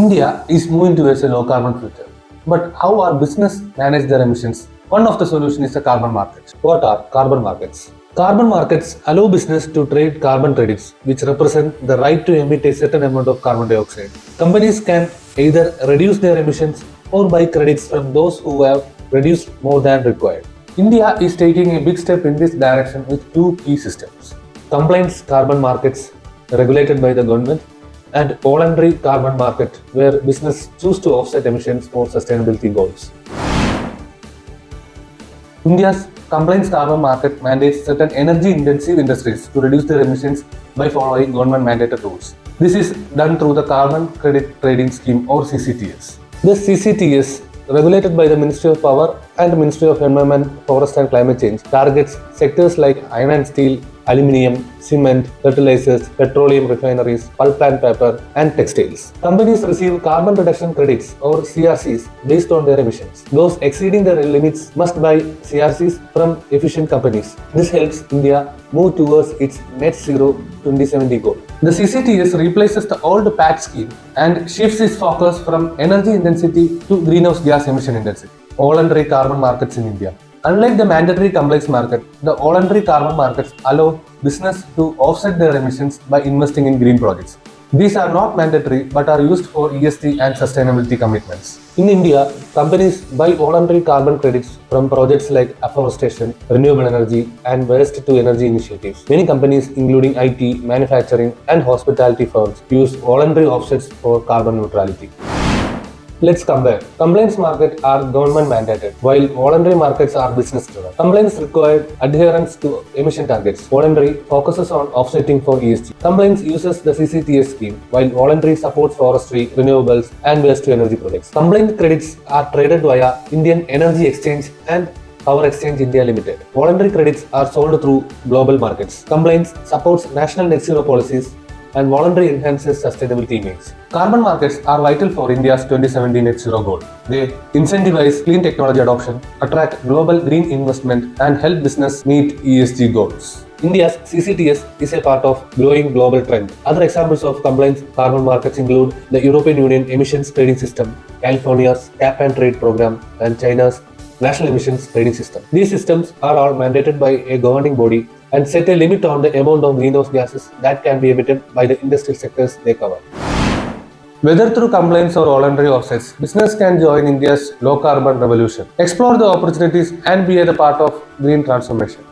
India is moving towards a low carbon future. But how our business manage their emissions? One of the solutions is the carbon markets. What are carbon markets? Carbon markets allow business to trade carbon credits, which represent the right to emit a certain amount of carbon dioxide. Companies can either reduce their emissions or buy credits from those who have reduced more than required. India is taking a big step in this direction with two key systems: compliance carbon markets regulated by the government and voluntary carbon market where business choose to offset emissions for sustainability goals. India's compliance carbon market mandates certain energy-intensive industries to reduce their emissions by following government-mandated rules. This is done through the Carbon Credit Trading Scheme or CCTS. The CCTS, regulated by the Ministry of Power and Ministry of Environment, Forest and Climate Change, targets sectors like iron and steel, aluminium, cement, fertilizers, petroleum refineries, pulp and paper, and textiles. Companies receive carbon reduction credits or CRCs based on their emissions. Those exceeding their limits must buy CRCs from efficient companies. This helps India move towards its net zero 2070 goal. The CCTS replaces the old PAT scheme and shifts its focus from energy intensity to greenhouse gas emission intensity. Voluntary carbon markets in India. Unlike the mandatory compliance market, the voluntary carbon markets allow business to offset their emissions by investing in green projects. These are not mandatory but are used for ESG and sustainability commitments. In India, companies buy voluntary carbon credits from projects like afforestation, renewable energy, and waste to energy initiatives. Many companies, including IT, manufacturing, and hospitality firms, use voluntary offsets for carbon neutrality. Let's compare. Compliance markets are government mandated, while voluntary markets are business driven. Compliance requires adherence to emission targets. Voluntary focuses on offsetting for ESG. Compliance uses the CCTS scheme, while voluntary supports forestry, renewables, and waste to energy projects. Compliance credits are traded via Indian Energy Exchange and Power Exchange India Limited. Voluntary credits are sold through global markets. Compliance supports national net zero policies and voluntary enhances sustainability image. Carbon markets are vital for India's 2070 net zero goal. They incentivize clean technology adoption, attract global green investment, and help business meet ESG goals. India's CCTS is a part of growing global trend. Other examples of compliance carbon markets include the European Union Emissions Trading System, California's Cap and Trade Program, and China's National Emissions Trading System. These systems are all mandated by a governing body and set a limit on the amount of greenhouse gases that can be emitted by the industrial sectors they cover. Whether through compliance or voluntary offsets, business can join India's low carbon revolution. Explore the opportunities and be a part of green transformation.